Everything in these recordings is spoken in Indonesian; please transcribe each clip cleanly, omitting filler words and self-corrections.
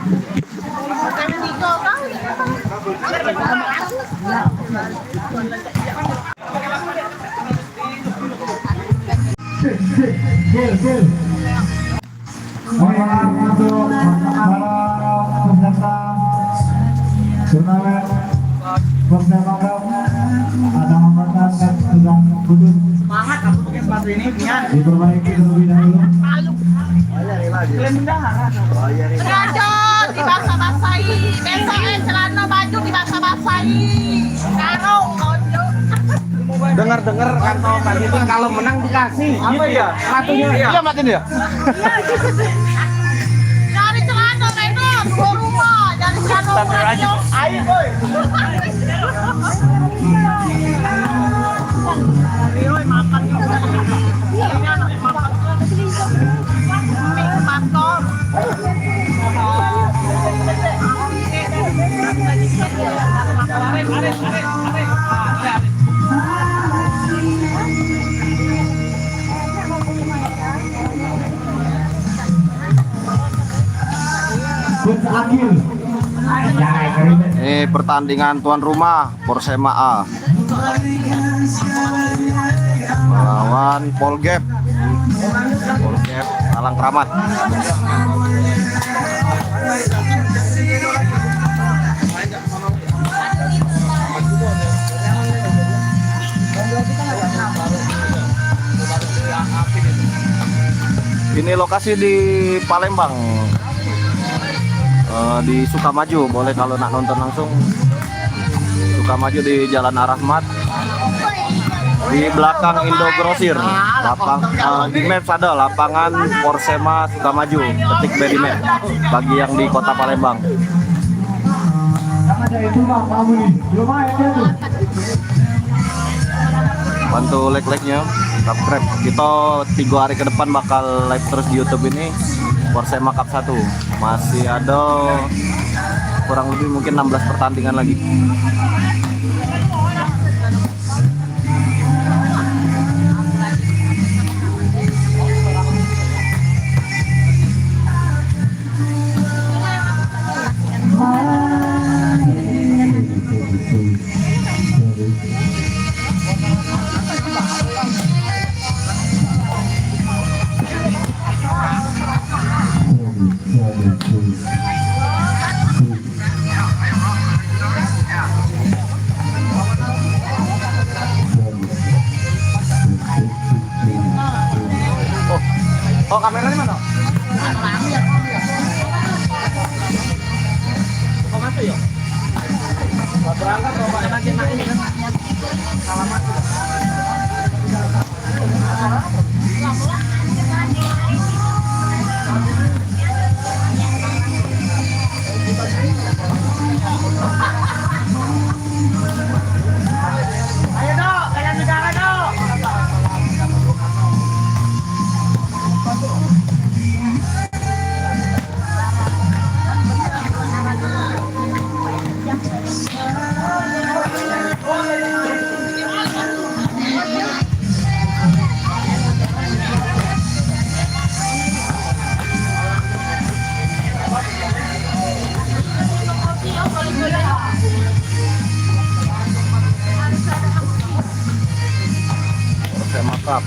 Untuk para peserta turnamen Persemakam ada hambatan dan sedang putus. Semangat aku pakai sepatu ini, Mian. Diperbaiki terlebih dahulu. Belajar dibasah-basahi, besok celana baju dibasah-basahi, karung ojo. Dengar-dengar kantong tadi itu kalau menang dikasih. Apa ya? Matinya. Iya, matiin ya. Dari celana itu dua rumah, dari celana radio. Ayo, boy. Ayo makan juga. Ini anak makan. Makan. Ini pertandingan tuan rumah Persema A melawan Polgap Alang Kramat. Ini lokasi di Palembang, di Sukamaju. Boleh kalau nak nonton langsung, Sukamaju di Jalan Arahmat, di belakang Indo Grosir. Di Maps ada lapangan Persema Sukamaju, ketik di map bagi yang di kota Palembang. Bantu like-like-nya, subscribe. Kita 3 hari ke depan bakal live terus di YouTube ini Persema Cup 1. Masih ada kurang lebih mungkin 16 pertandingan lagi. Oh, kameranya mana? Oh, masuk ya? Berangkat coba lagi naik kan? Alamat. Ayo dok, kalian bicara dok. Persema Cup.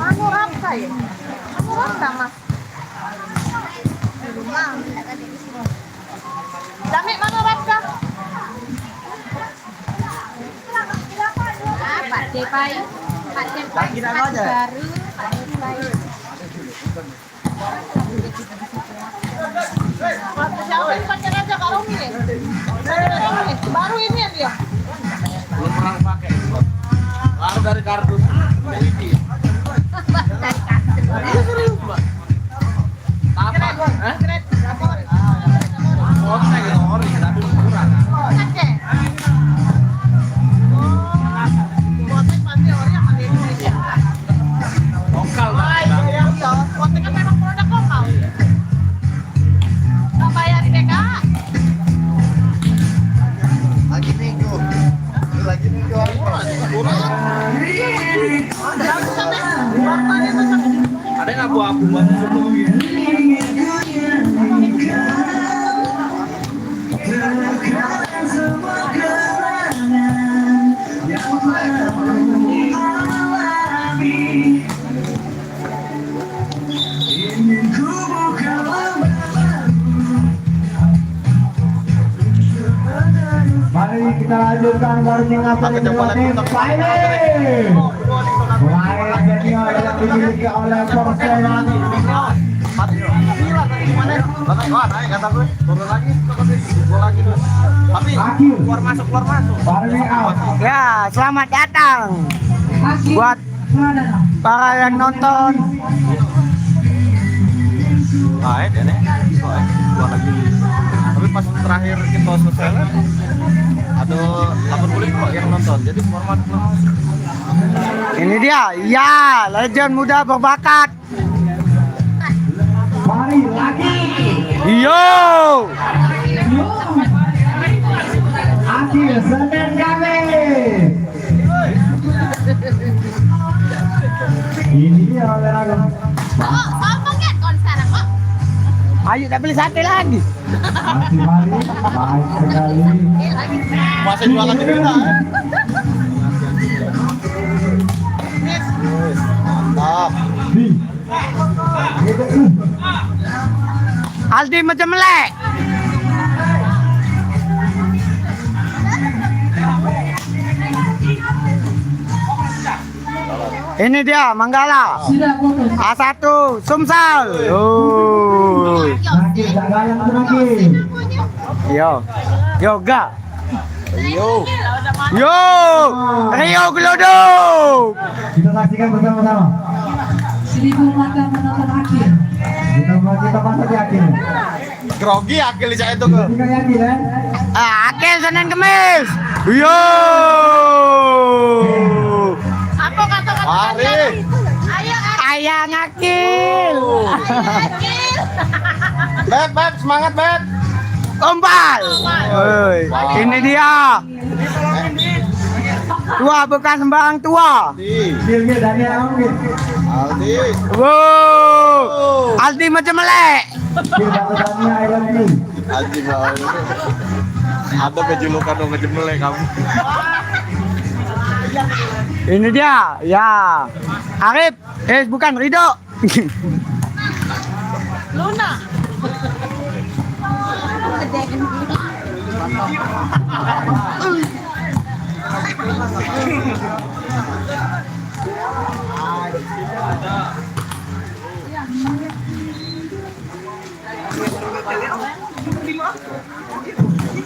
Manu rasa ya? Manu rasa mas? Di rumah. Damit mana rasa? Jepayu, Pak Jepayu, baru, Pak Jepayu. Siapa yang pakai aja Kak Romi ya? Baru ini ya dia? Belum pernah pakai. Baru dari kardus. Serius, Mbak. Apa? Hah? Oh, kayak ori, tapi kurang. Lokal, Kontek kan memang produk lokal. Nggak bayar BK. lagi minggu. Lagi minggu ada yang abu-abu banget. Mari kita lanjutkan boarding apa yang ini. Mulai senior yang dimiliki oleh Persema. Akil. Keluar masuk. Warning out. Ya, selamat datang buat para yang nonton. Dene. Dua lagi. Tapi pas terakhir kita selesai ada 80 kok yang nonton. Jadi format Ini dia, ya, legend muda berbakat. Mari lagi. Yo, Akil Senin Kamis. Ini dia olahraga. Oh, sama kan konser kok? ayo tak beli sate lagi. Masih mari, baik sekali. Masih jualan di kita. Mantap. Di. Aldi macam melek. Ini dia Manggala. A1 Sumsel. Oh. Naki, jaga yang naki. Yo. Yoga. Yo. Yo. Rio Gelodok. Kita saksikan bersama-sama. 1000 mata menonton akhir. Kita pasang di akhir. Grogi akil saya itu ke. Tinggal yakin ya. Akhir Senin Kemis. Yo. Apa kata-kata? Mari. Ayo, Ayang Akil. Akil. Beb, semangat, Beb. Ombal. Woi, ini dia. Tua bukan sembarang tua. Gil Daniel Amir. Aldi. Wow. Aldi macam melek. Gil Daniel I love you. Anjing lah. Ada kejulukan dong ngejemelek kamu. Ini dia. Ya. Arif. Bukan Rido. Luna.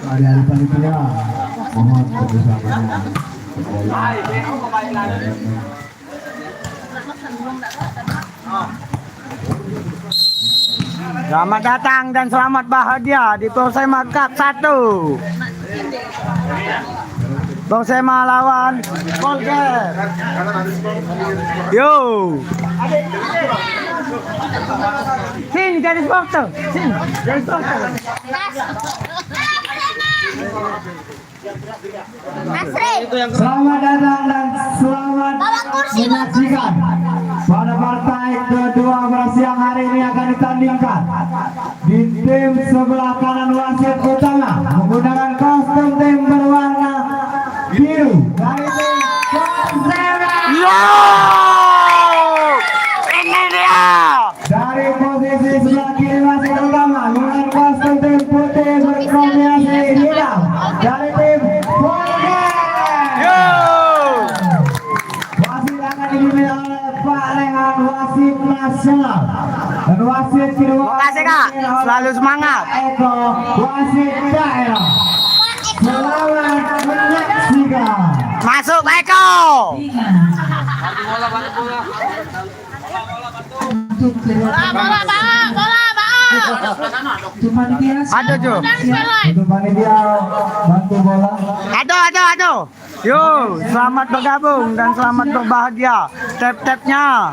Ada panitia. Mohon kebersamaan. Selamat datang dan selamat bahagia di Persema Cup 1. Persema lawan Polger. Yo. Sini jadi supporter. Sini jadi supporter. Asri. Selamat datang dan selamat menyaksikan pada partai kedua bersiang hari ini akan ditandingkan di tim sebelah kanan wasit utama menggunakan kostum tim berwarna biru dari tim Persema. Yo. Ini dia. Dari posisi sebelah kiri wasit utama menggunakan kostum tim putih berkombinasi hitam dari tim Polger. Yo. nasional. Dan wasit kedua. Terima kasih Kak, selalu semangat. Eko wasit daerah. Selamat menyaksikan. Masuk Eko. Untuk kedua Bola, bola. untuk panitia Aduh Jo. Untuk panitia bantu bola. Aduh. Yo, selamat bergabung dan selamat berbahagia. Tap-tapnya.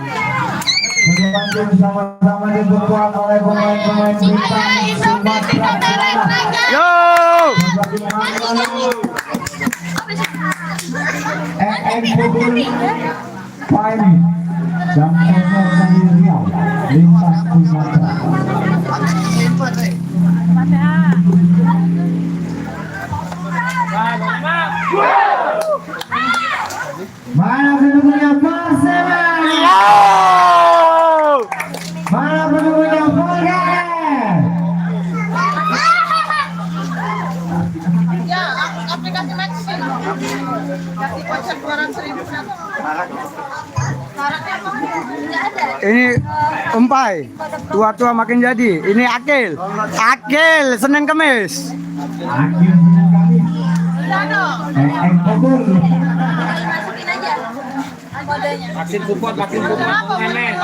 Bantu bersama-sama didukung oleh pemain-pemain bintang Sumatera. Yo. Pukul Paini dan Esor dari Riau lintas Sumatera. Mana pendukungnya Persema? Mana pendukungnya Volkswagen? Ya, aplikasi Maxim. Kasih voucher 200.000 kenapa? Syaratnya apa? Nggak ada. Ini umpai. Tua-tua makin jadi. Ini Akil. Senin Kamis. Akhir Senin Kamis. Udah dong. Pukul. Masukin aja kodenya. Vaksin support nenek.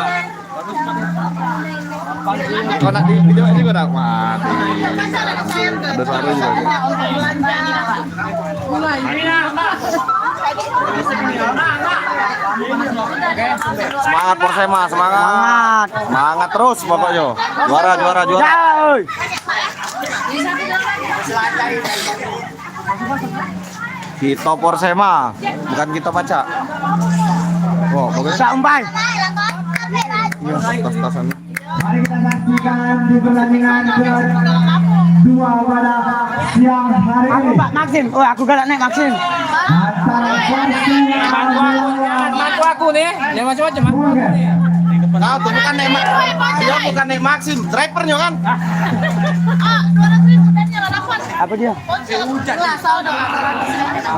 Kau nak di video ini kau nak mati. Masa ada cair ke? Ada suara juga. Untuk belanja. Mulai. Semangat Persema, semangat. Semangat terus pokoknya. Juara. Jauh. Kita Persema, bukan kita Paca. Wow, bagus. Bisa umpai. Iya, tas-tasan. Mari kita saksikan di pertandingan kedua pada siang hari Aku ini Pak Maxim. Oh, aku galak naik Maxim. antara Persema melawan Mantu aku nih, yang macam-macam. Volkswagen. Kau tuh bukan naik dia bukan naik Maxim, drivernya kan? 200.000 dan jalan apa? Apa dia? Ponsel gelas udah.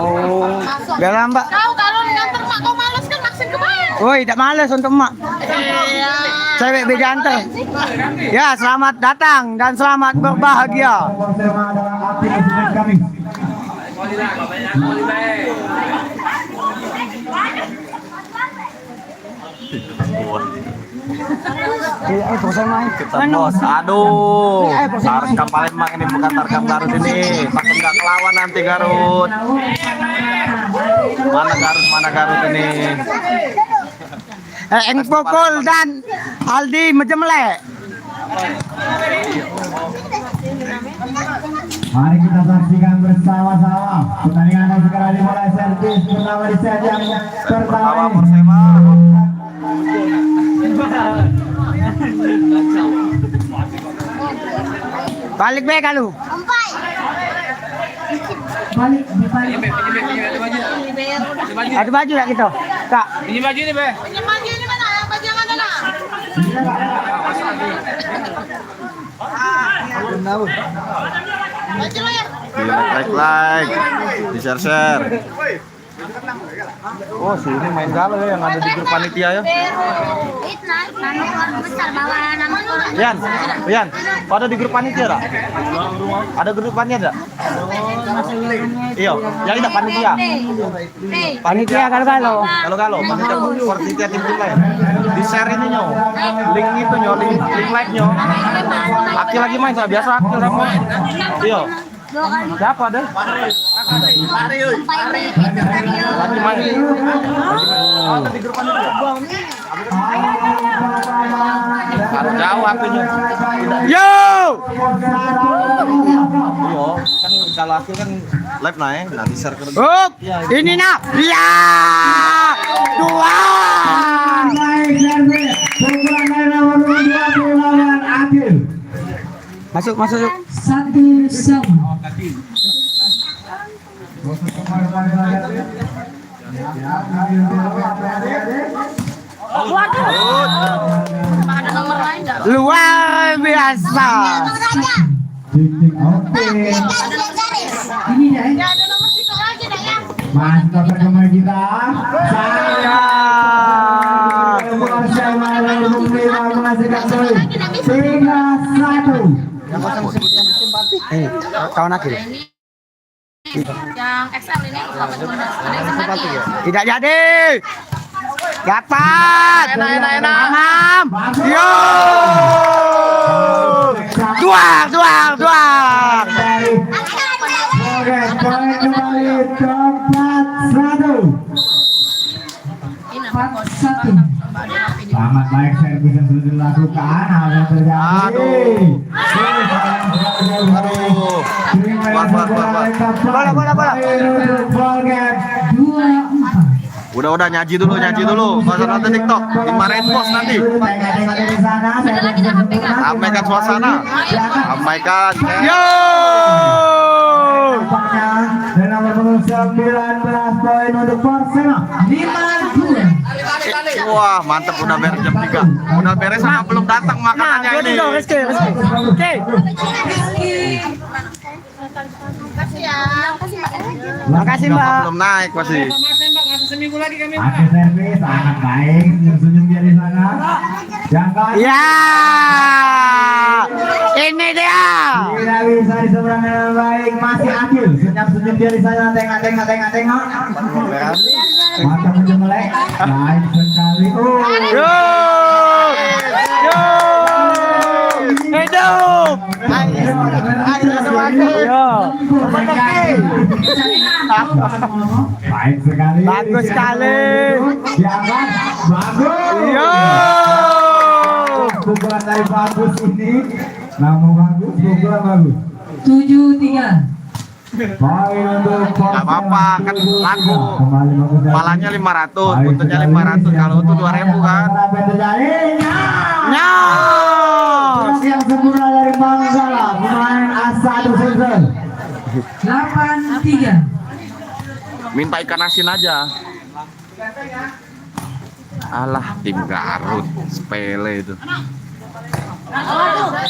Oh, biar lambat. Kau kalau nganter mak kau malas kan Maxim kemarin. Woi, tidak males untuk emak. Iya. Cewek bejantai. Ya, selamat datang dan selamat berbahagia. Persema adalah api Senin Kamis. Kita bos, aduh, Tarkam Palembang ini bukan Tarkam Garut ini, takut nggak kelawan nanti Garut. Mana Garut ini? Eng Pukul dan Aldi Mejemlek. Mari kita saksikan bersama-sama pertandingan yang segera dimulai. Servis pertama di set yang pertama ini. Persema. Balik be kalau. balik di balik Ada baju tak kita? Tak. Ini baju ni, Be. Ini baju ini mana? Baju yang mana nak? Baju lo ya? Like, di share. Oh, sini main galau ya yang ada di grup panitia ya. Nama orang besar bawa nama orang. Rian, kau ada di grup panitia tak? Ada grup panitia tak? Iya, ya tidak panitia. Panitia kalau. Kalau panitia tim lain. Di share ini nyo, link itu nyo, link like nyo. Aki lagi main sama biasa Aki sama. Iya. Siapa ada? Lagi main. Ada di grup panitia. Harus jauh apinya. Yo! Iya, kan kalau hasil kan live naik, nanti share ke Up, ini nak. Ya! Dua. Naik servis pukulan dari nomor 20 lawan Akil. Masuk. 1-1. Ada nomor lain enggak? Luar biasa. Titik oke. Ini dah Ya ada nomor situ lagi dah ya. Mantap perkembangan kita. Ya. Persema dari Bumi 3-1. Kawan Akil. Yang XL ini ada yang simpati. Tidak jadi. Dapat. Enam. Yo. Duang. Oke, poin kembali 4-1. 4-1. Sangat baik servis yang sudah dilakukan. Hal yang terjadi. Aduh. Bola. Udah nyaji dulu. Gak usah nonton TikTok. Dimarahin bos nanti. Ramaikan suasana. Ramaikan. Yo. Dan nomor 19 poin untuk Persema. 5-2. Wah, mantep udah beres jam 3. Udah beres sama belum datang makanannya ini. Rizky. Oke. Makasih ya. Makasih, Mbak. Belum naik masih. Pakai servis sangat baik. Senyum dia di sana. Yang kali Ya. Ini dia. tidak bisa diseberang dengan baik. Masih Akil. Senyum dia di sana. Tengok. Mata menjemelek. Baik sekali. Yo. Hidup. Yo. Baik sekali. Bagus sekali. Diangkat. Bagus. Yo. Pukulan dari bagus ini. Namun bagus. Pukulan bagus. 7-3. Poin untuk Gak apa-apa, kan laku. Kembali bagus. Palanya 500, buntutnya 500. Kalau itu 2000 kan. Apa yang terjadi? Nyos. Yang sempurna dari Manggala. Pemain Asadu Sulsel. 8-3. Minta ikan asin aja. Alah, tim Garut. Sepele itu.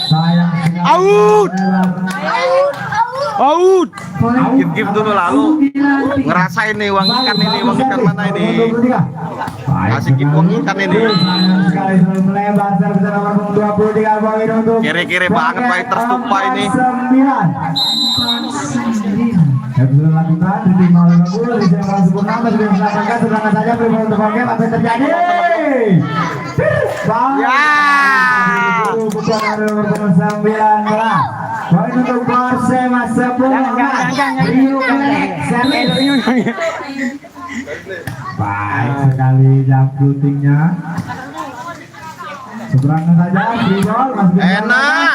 Sayang. Out. Out. Give dulu lalu. Ngerasain nih uang ikan ini, uang ikan mana ini. Kasih give uang ikan ini. Sayang sekali selalu melebar. Servis nomor 23 poin untuk Kiri-kiri banget baik terstumpah ini. 9. Yang sudah lakukan diterima oleh Bagul. Di sini kalau sempurna masih bisa melakukan serangan saja beri bola untuk Bagul. Apa yang terjadi? Ya. Bukan ada nomor 19. Poin untuk Persema 10. Rio Kelek servis. Baik sekali jam shootingnya. Seberangan saja, free ball masih bisa. Enak.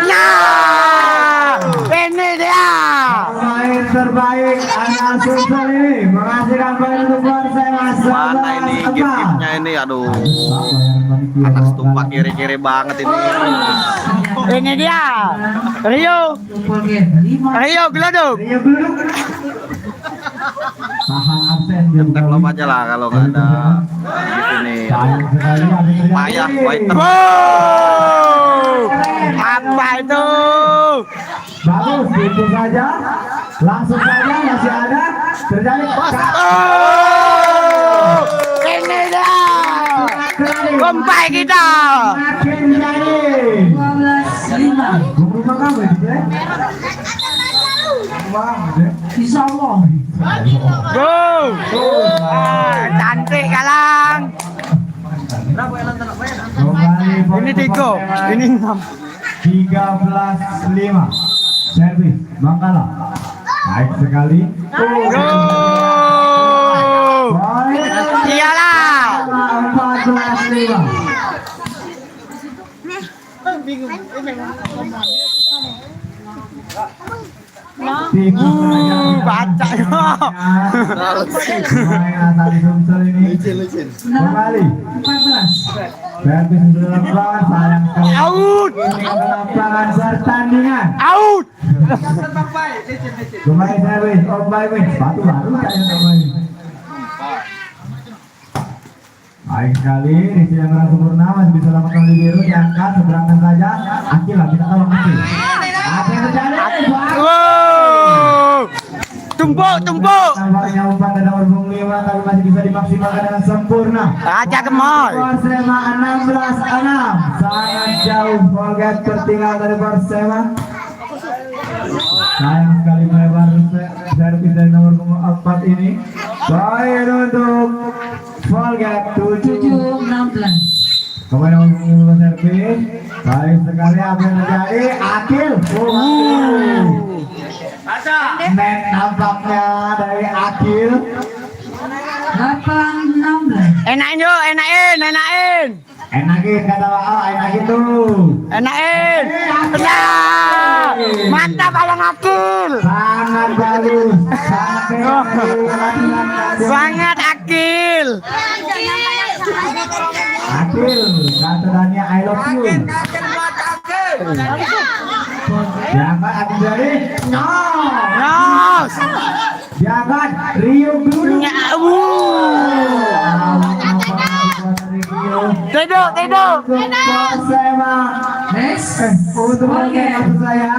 Ya. Ini dia. Pemain terbaik anak Sulsel ini menghasilkan poin untuk Persema 11. Mana ini give-nya ini, aduh. Anak tumpah kiri-kiri banget ini. Ini dia. Rio. Rio gelodok. Rio belum. Tahan absen dia. Kita klub aja lah kalau nggak ada gitu nih. Sayang sekali ada terjadi. Payah, waiter. Wow. Apa itu? Bagus, itu saja. Langsung saja masih ada terjadi. Oh. Ini dia. Kompai kita. Makin jadi. 12-5. Rumah kamu itu ya? Rumah kamu ya? Insya Allah. Go. Cantik kalang. Ini 3. Ini 6. 13-5. Servis Bangkala. Baik sekali. Go. Poin. Iyalah. 14-5. Tim Baca yo. Tadi Sumsel ini kembali 14. servis sudah lakukan. Sayang sekali Out. lapangan pertandingan. Out. Kembali servis Om Baik sepatu baru saya namanya. Baik sekali di sini yang sempurna masih bisa lakukan di biru diangkat seberangan saja. Akil lah kita tahu Akil. Apa yang terjadi? Wow. Tumpuk. Nampaknya umpan dari nomor punggung 5 tapi masih bisa dimaksimalkan dengan sempurna. Aja gemoy. Persema 16-6. Sangat jauh Polgap tertinggal dari Persema. Sayang sekali melebar servis dari nomor punggung 4 ini. Baik untuk Polgap 7-16. 7-16. Kembali nomor punggung servis. Baik sekali apa yang terjadi? Akil. Net nampaknya dari Akil. 8-16. Enakin. Enakin kata Pak Al, enakin tuh. Enakin. Benar. Mantap Ayang Akil. Sangat bagus. Sangat Akil. Akil, kata Dania I love you. Jangan Akil dari Nos. jangan Rio Guru. Tidur. Persema. Next. Untuk Polgap maksud saya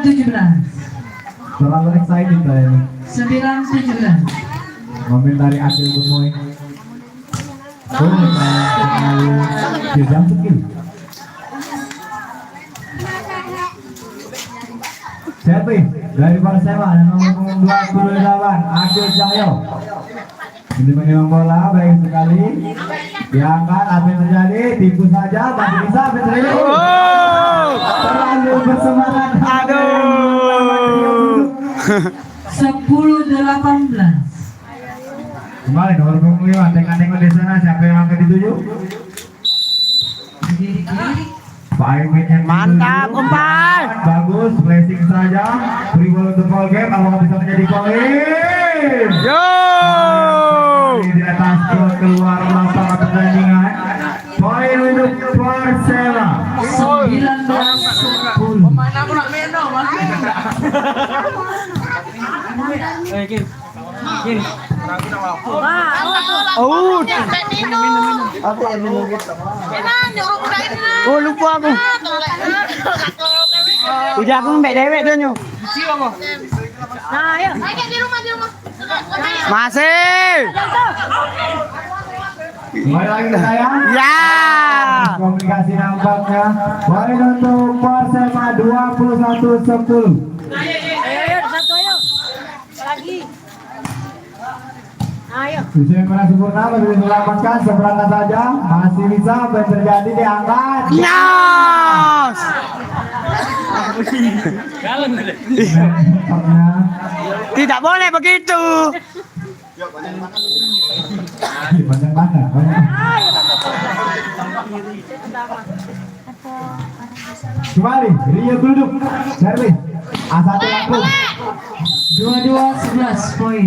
9-17. terlalu excited saya ini. 9-17. Komentari Akil Gemoy. Terlalu jam skill. Servis dari Persema dan nomor punggung 28 Akil Cahyo. Ini menyerang bola baik sekali. Diangkat apa yang terjadi? Tipu saja masih bisa apa yang terjadi? Terlalu bersemangat. Aduh. 10-18. Kembali nomor punggung 5 tengok di sana siapa yang akan dituju? Kiri. Paimitnya Mantap umpan. bagus, blessing saja. Beri bola untuk Polgap, apakah bisa menjadi poin? Yo. Di atas keluar lapangan pertandingan. Poin untuk Persema. 19-10. Out. Oh lupa aku. Udah aku mbak dewek tuh nyu. Nah, ayo. Di rumah. Masih. Kembali lagi ke saya. Ya. Komunikasi nampaknya. Poin untuk Persema 21-10. Ayo, satu ayo. Lagi. Ayo. Usia yang mana sempurna masih diselamatkan seberangkat saja. Masih bisa apa yang terjadi diangkat. Nos. Tidak boleh begitu. Banyak banget. Kembali, Rio duduk. Servis. A1 langsung. 22-11 poin.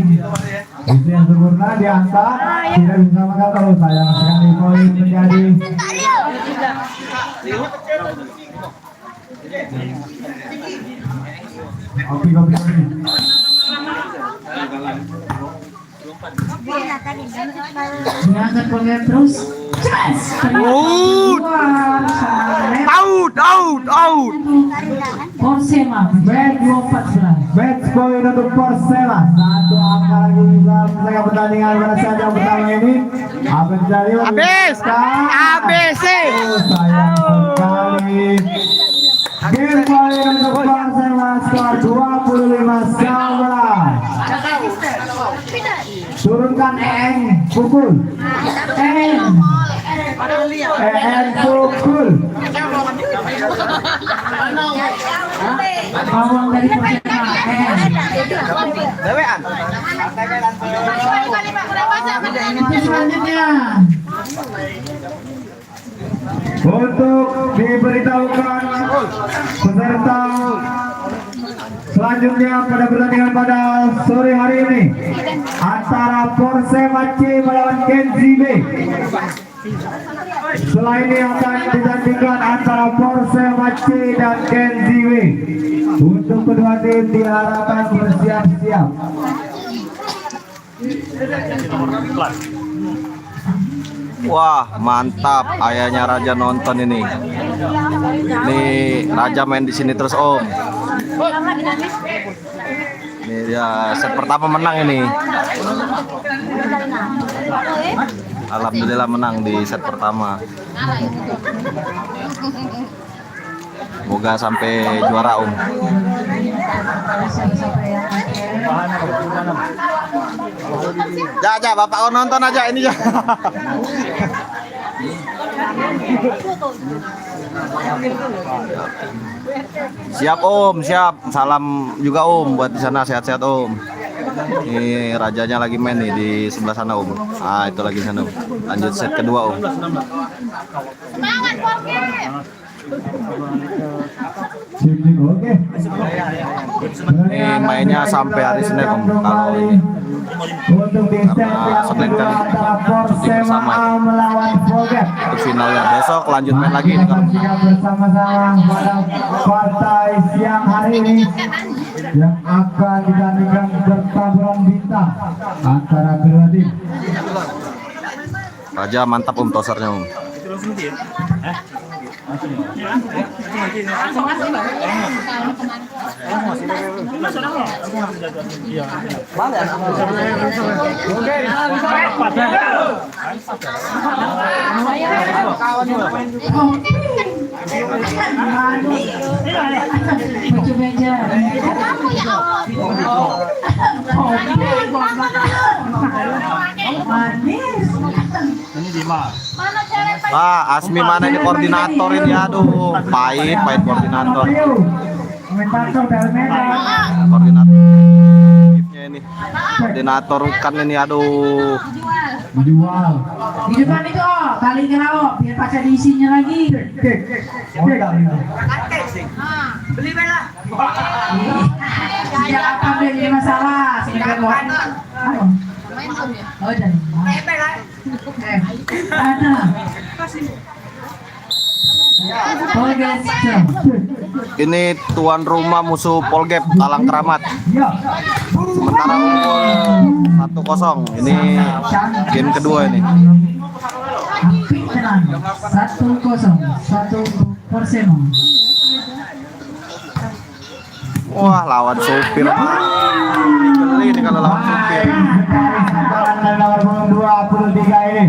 Usia yang sempurna diangkat. Tidak bisa makan kalau sayang sekali poin menjadi. Kopi. Diangkat Polgap terus. Out. Persema 2-14. Match point untuk Persema. Satu angka lagi bisa selesai pertandingan pada saat yang pertama ini. Apa yang terjadi? Habis. ABC. Sayang sekali. Game point untuk Persema skor 25-11. Turunkan EN pukul. EN pukul. Bawang dari Persema. Dewean. Itu selanjutnya. Untuk diberitahukan peserta selanjutnya pada pertandingan pada sore hari ini antara Persema C melawan Genzi B. Setelah ini akan ditandingkan antara Persema C dan Genzi B. Untuk kedua tim diharapkan bersiap-siap. Wah, mantap. Ayahnya Raja nonton ini. Nih, Raja main di sini terus, Om. Nih dia set pertama menang ini. Alhamdulillah menang di set pertama. Semoga sampai juara Om. Ja, Bapak kau nonton aja ini ya. Siap Om, siap. Salam juga Om buat di sana, sehat-sehat Om. Ini rajanya lagi main nih di sebelah sana Om. Ah itu lagi sana Om. Lanjut set kedua Om. Semangat, Porke. Oke. Ini mainnya sampai hari Senin Om. Kalau ini Untuk di set Senin kan Persema melawan Volgep. untuk finalnya besok lanjut main lagi ini kalau Saksikan bersama-sama pada partai siang hari ini yang akan ditandingkan bertaburan bintang antara kedua tim. Raja mantap Om tosernya Om. Baju meja. Manis. Mana cara Ah, Asmi mana ini koordinator ini, aduh, pahit koordinator. Komentator dari Medan. Koordinatornya ini, koordinator kan ini, aduh. Dijual. Di depan itu oh, kali kenal biar pacar diisinya lagi. Sejak kapan dia jadi masalah? Sejak kapan? main belum ya? Oh, jadi. Ada. Polres. Ini tuan rumah musuh Polgep Talang Keramat. Sementara unggul 1-0. Ini game kedua ini. Tenang. 1-0. 1 Persema. Wah, lawan supir. Geli nih kalau lawan supir. Nomor 23 ini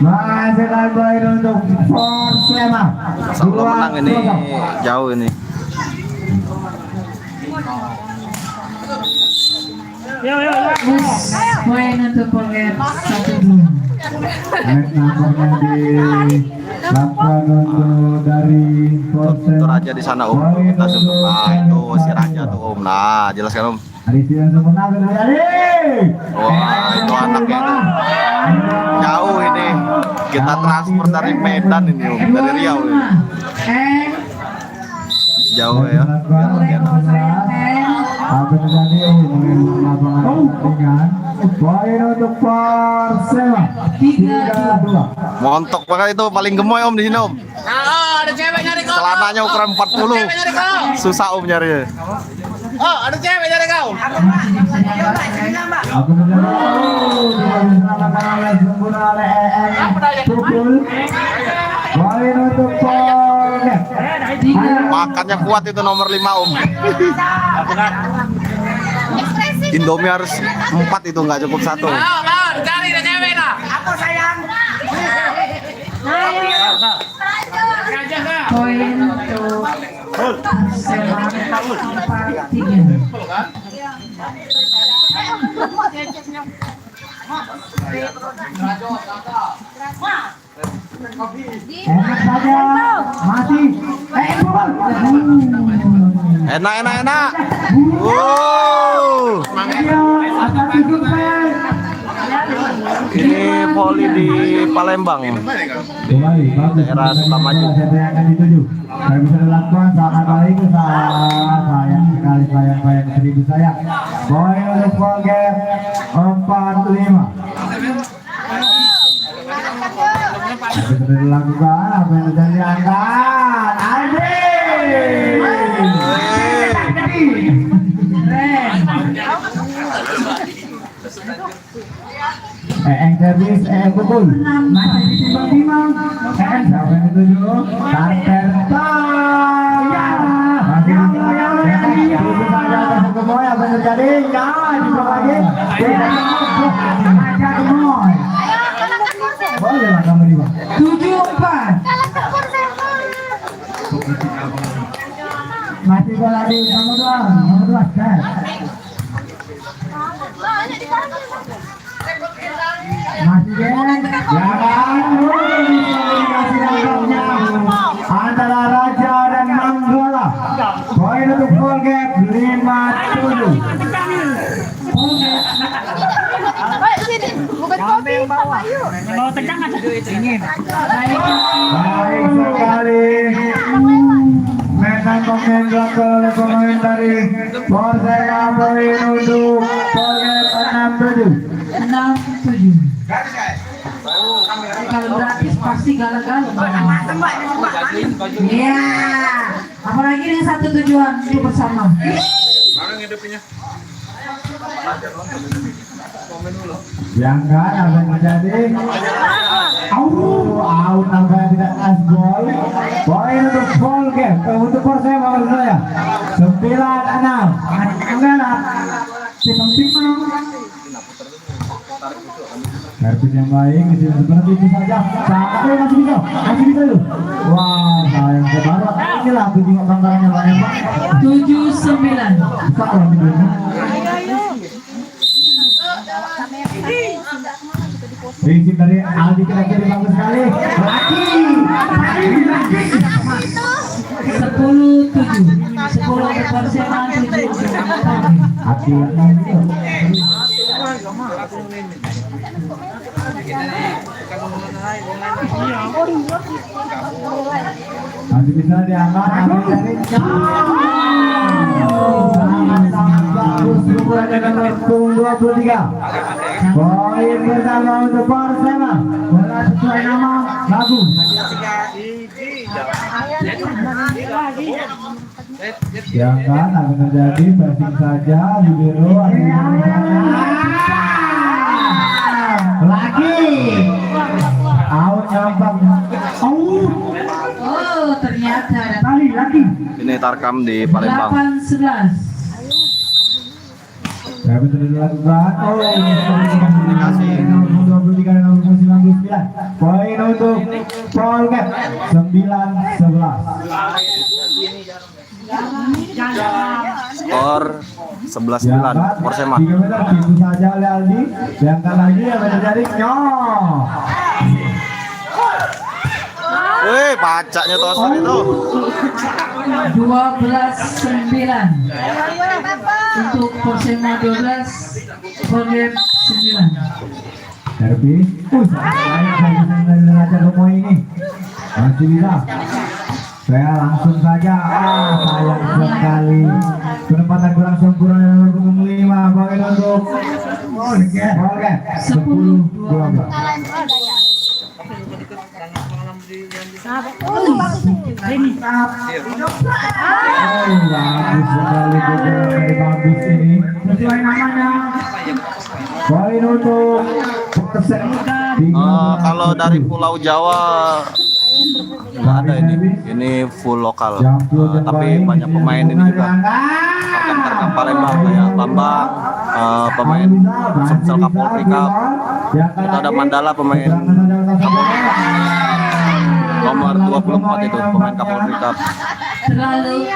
masih lagi untuk Persema. Sebelum menang ini jauh ini. Poin untuk Polres 1-2. Nomornya dilakukan untuk dari Itu Raja di sana Om. Kita sebut. Nah itu si Raja tuh Om. Nah jelaskan Om. Adisian sempurna dari Wah itu anaknya tuh. Jauh ini. Kita transfer dari Medan ini Om. Dari Riau ini. Jauh ya. Apa terjadi lapangan pertandingan? Poin untuk Persema 3-2. Montok banget itu paling gemoy Om di sini Om. Ada cewek nyari kau. Celananya ukuran 40. Susah Om nyarinya. Oh, ada cewek nyari kau. Apa terjadi? Diselamatkan oleh sempurna oleh Tukul. Poin untuk Polgep. Makannya kuat itu nomor 5 Om. Ekspresif. Indomie harus 4 itu nggak cukup 1. Cari ada cewek dah. Aku sayang. Poin untuk Persema 4-3. Enak saja. Masih. Enak. Wow. Akan tutup saya. Ini voli di Palembang. Kembali, bagus. Daerah Sukamaju. Siapa yang akan dituju? Saya bisa dilakukan sangat baik, sayang sekali, sayang 1000 sayang. Poin untuk Polgep 4-5. Apa yang sudah dilakukan? Apa yang sudah diangkat? Adi! Servis, pukul. Masih ditimbang-timbang. Siapa yang dituju? Tarter. Masih ditimbang. Apa yang terjadi? Pak. 7-4. Kalah ke Persema. Masih bola di nomor 2 Stan. Banyak di kanan. Masih geng, ya kan? Komunikasi nampaknya antara Raja dan Manggala. Poin untuk full gap 5-7. Baik sini. Bukan kopi sama yuk. Baik sekali. Menang pemain belakang oleh pemain dari Persema. Poin untuk full gap 6-7. 6-7. Kalau gratis pasti gagal-gagal. Iya. Apalagi yang satu tujuan itu bersama. Yang kan akan terjadi out nampaknya tidak as gol. Poin untuk full game untuk Persema maksud saya 9-6. Enggak lah tim Karpet yang baik di sini seperti itu saja. Sampai masih bisa dulu. Wah, sayang kebaru. Inilah aku juga banggaannya banyak Pak. 7-9. Bisa orang videonya. Prinsip dari Aldi kira-kira bagus sekali. Lagi. 10-7. 10 ke Persema, 7 ke Hati lagi. Nanti bisa diangkat dari bagus pukulan dengan nomor 23. Poin pertama untuk Persema. Bola sesuai nama lagu. Yang kan akan terjadi passing saja libero lagi out nampak Oh, ternyata tali lagi. Ini Tarkam di Palembang. 8-11. Ya betul dilakukan. Oh, komunikasi nomor 23 dan nomor 99. Poin untuk Polgap 9-11. Skor 11-9 Persema. 3 meter pintu saja oleh Aldi. Diangkat lagi yang terjadi nyok. Wih, pacaknya Tosar itu. 12-9 untuk Persema 12, Polgap 9. Derby. Sayang dari Raja Romo ini. Masih bisa. Saya langsung saja. Sayang sekali. Penempatan kurang sempurna dari nomor punggung 5. Poin untuk Polgap 10-12. Bagus sekali dari bagus ini. Sesuai namanya. Poin untuk Persema. Kalau dari Pulau Jawa nggak ada ini full lokal. Tapi banyak pemain ini juga. Tarkam Palembang kayak Bambang, pemain Sumsel Kapolri Cup. Itu ada Mandala pemain nomor 24 itu pemain Kapolri Cup. Terlalu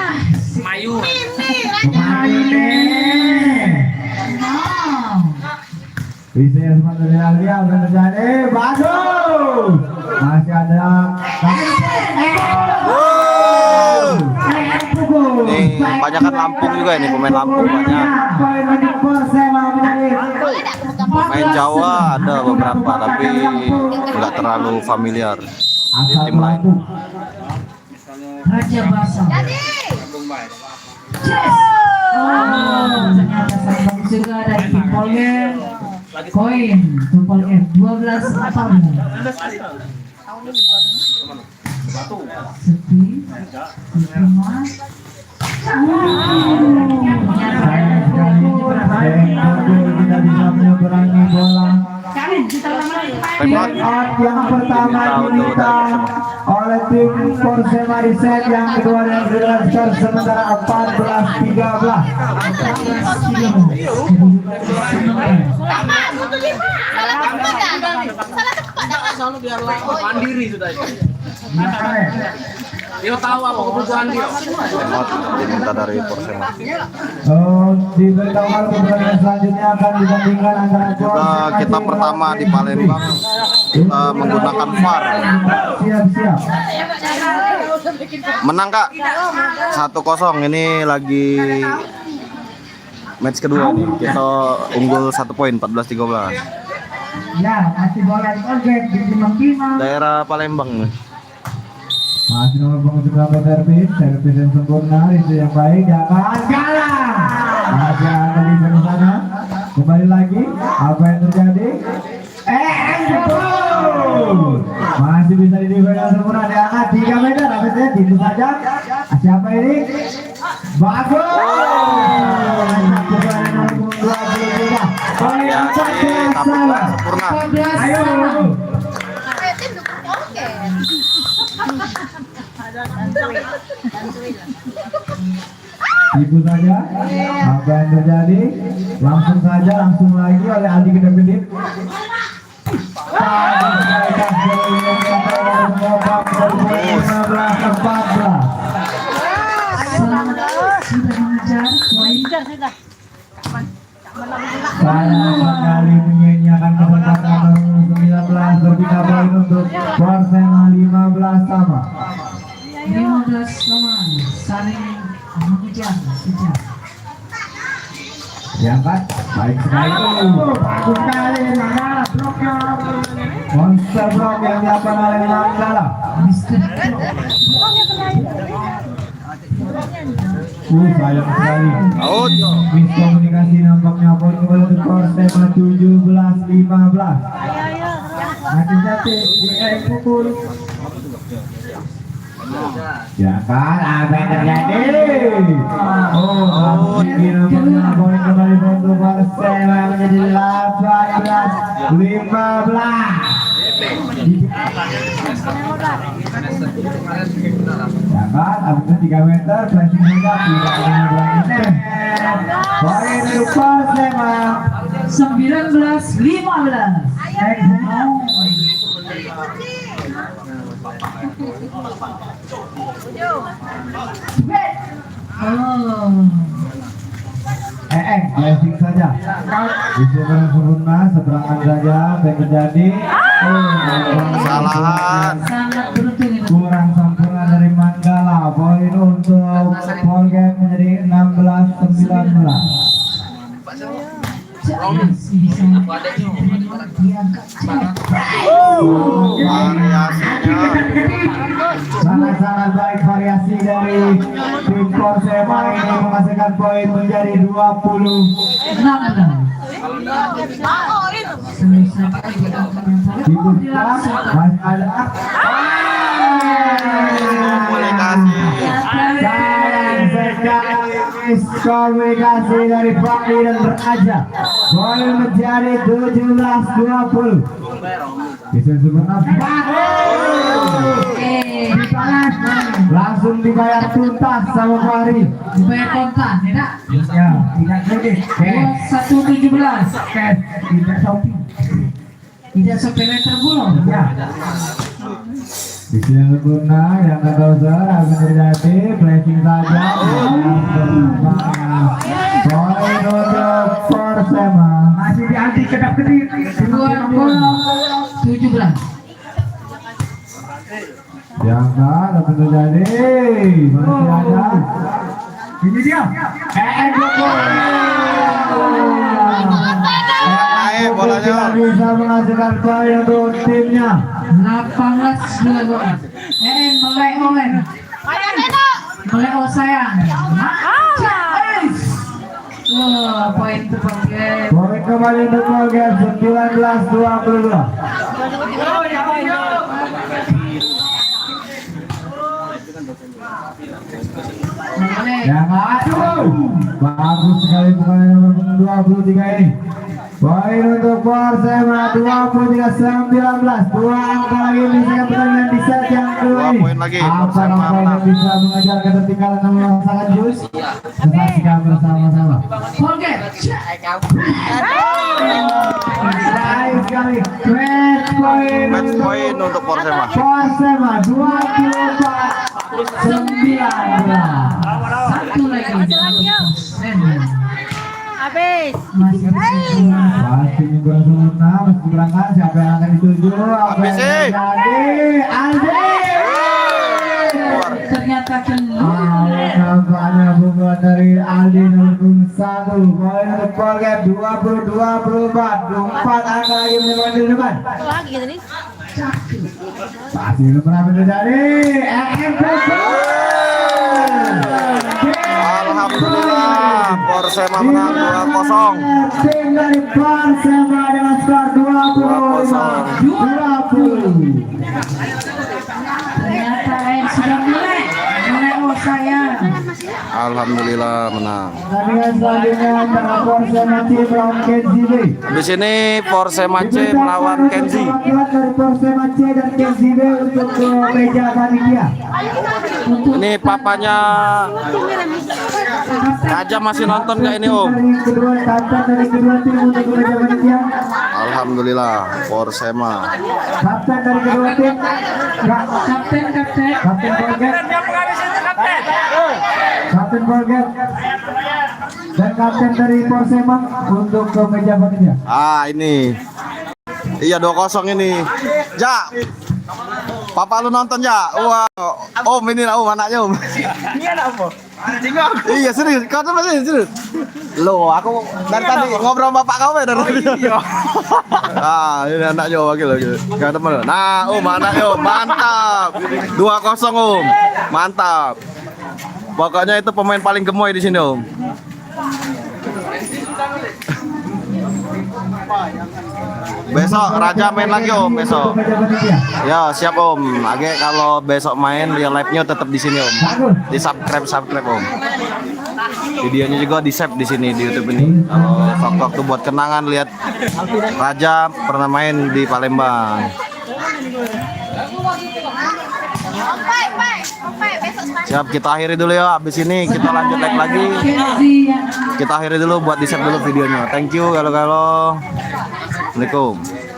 bisa yang sempat dari Aldi akan terjadi. Bagus. Masih ada. Ini banyak kan Lampung juga ini pemain Lampung banyak. Pemain Jawa ada beberapa tapi nggak terlalu familiar di tim lain. Raja Basah. Ternyata sambung juga dari tim Polgap. Poin untuk Polgap 12-4. Sepi. Tidak bisa menyeberangi bola. Pemot. Yang pertama diminta oleh tim Persema di set, yang kedua dan kedua skor sementara 14-13. Sama, 1-5. Salah tempat. selalu biar mandiri sudah. Nah, Dia tahu apa kebutuhan dia. Hemat diminta dari Persema. Diberitahukan pertandingan selanjutnya akan ditandingkan antara Juga kita pertama di Palembang kita menggunakan VAR. Siap-siap. Menang Kak 1-0. Ini lagi match kedua nih. Kita unggul 1 poin 14-13. Ya, masih bola target di Timang-Timang. Daerah Palembang nih. Masih nomor punggung 19 servis yang sempurna, itu yang baik, jangan kalah. Masih ada di sana. Kembali lagi, apa yang terjadi? Betul. Masih bisa didefend sempurna, diangkat 3 meter, habisnya itu saja. Siapa ini? Bagus. Sempurna. Ayo. Tim dukung Polken. Itu saja apa yang terjadi, langsung saja langsung lagi oleh Aldi Kedepedip. Sudah mengejar poin. Saya kembali menyanyiakan kesempatan nomor 19 berpindah poin untuk Persema 15 sama. 15 sama saling mengejar kejar. Diangkat, baik sekali. Bagus sekali, mana bloknya. Monster blok yang dilakukan oleh Manggala. Mister Pro. Sayang sekali. Out. Miskomunikasi nampaknya poin kembali untuk Persema 17-15. Masih satu di pukul. Ya kan, apa yang terjadi? Ini nampaknya poin kembali untuk Persema menjadi 18-15. Ya kan, abisnya 3 meter, flashing juga tidak ada. Poin untuk Persema 19-15. Blessing saja. Disuruh sempurna, seberangan saja apa yang terjadi. Kesalahan. Sangat beruntung itu. Kurang sempurna dari Manggala. Poin untuk Polgem menjadi 16-19. Bisa diangkat. Variasinya. Sangat-sangat baik variasi dari tim Persema ini menghasilkan poin menjadi 20. 16. Dibuka, masih ada. Komunikasi. Sayang sekali miskomunikasi dari Fahri dan Beraja. Poin menjadi 17-20. Bisa sebenarnya langsung dibayar tuntas sama Fahri. Dibayar kontan, tidak? Ya, tidak kredit. 117. Cash, tidak shopping. Tidak sepele tergulung. Ya. Di sini sempurna yang kata Uzar akan terjadi flashing saja. Poin untuk Persema masih dianti kedap-kedip. 17. Yang akan terjadi masih ada. Ini dia. Naik bolanya. Tidak bisa menghasilkan poin untuk timnya. 18-12. Melek Owen. Melek O sayang. Poin terpakai. Poin kembali untuk Polgem 19-22. Yang aduh, bagus sekali bukan nomor 23 ini. Poin untuk Persema 23-19. 2 angka lagi menyelesaikan pertandingan di set yang kedua ini. 2 poin lagi. Apa langkah yang bisa mengejar ketertinggalan dan merasakan jus? Saksikan bersama-sama. Polgem. Baik bagus sekali. Match point untuk Persema. Persema 24-19. Satu lagi. Habis. Masih Pasti minggu sunah meski berangkat siapa yang akan dituju? Apa yang Habis, terjadi? Aldi. ternyata keluar. Nampaknya bunga dari Aldi nomor 1. Poin untuk Polgem 20-24. 4 angka lagi menyebabkan di depan. Lagi gitu nih. Pasti belum pernah terjadi. MFC. Alhamdulillah, Persema menang 2-0. Tim dari Persema dengan skor 20. Ternyata sudah mulai saya. Alhamdulillah menang. Pertandingan selanjutnya antara Persema C melawan Kenzi B. Di sini Persema C melawan Kenzi. Perwakilan dari Persema C dan Kenzi B untuk ke meja panitia. Ini papanya Raja masih nonton nggak ini Om? Dari kedua kapten dari kedua tim untuk ke meja panitia. Alhamdulillah Persema. Kapten dari kedua tim. Kapten. Kapten Polgem. Kapten Polgem. Dan kapten dari Persema untuk ke meja panitia. Ah ini. Iya 2-0 ini. Ja. Papa lu nonton ya? Wah. Om ini lah Om anaknya Om. Ini anak apa? Iya serius. Kau tuh masih serius. Loh aku dari tadi ngobrol sama bapak kau ya dari tadi. Ah ini anaknya Om lagi. Gak temen. Nah Om anaknya Om mantap. 2-0 Om. Mantap. Pokoknya itu pemain paling gemoy di sini Om. Besok Raja main lagi Om besok. Untuk meja panitia. Ya siap Om. Age kalau besok main dia live-nya tetap di sini Om. Di subscribe Om. Videonya juga di save di sini di YouTube ini. Kalau waktu buat kenangan lihat Raja pernah main di Palembang. Siap kita akhiri dulu ya. Abis ini kita lanjut live lagi. Kita akhiri dulu buat di save dulu videonya. Thank you kalau. Assalamualaikum.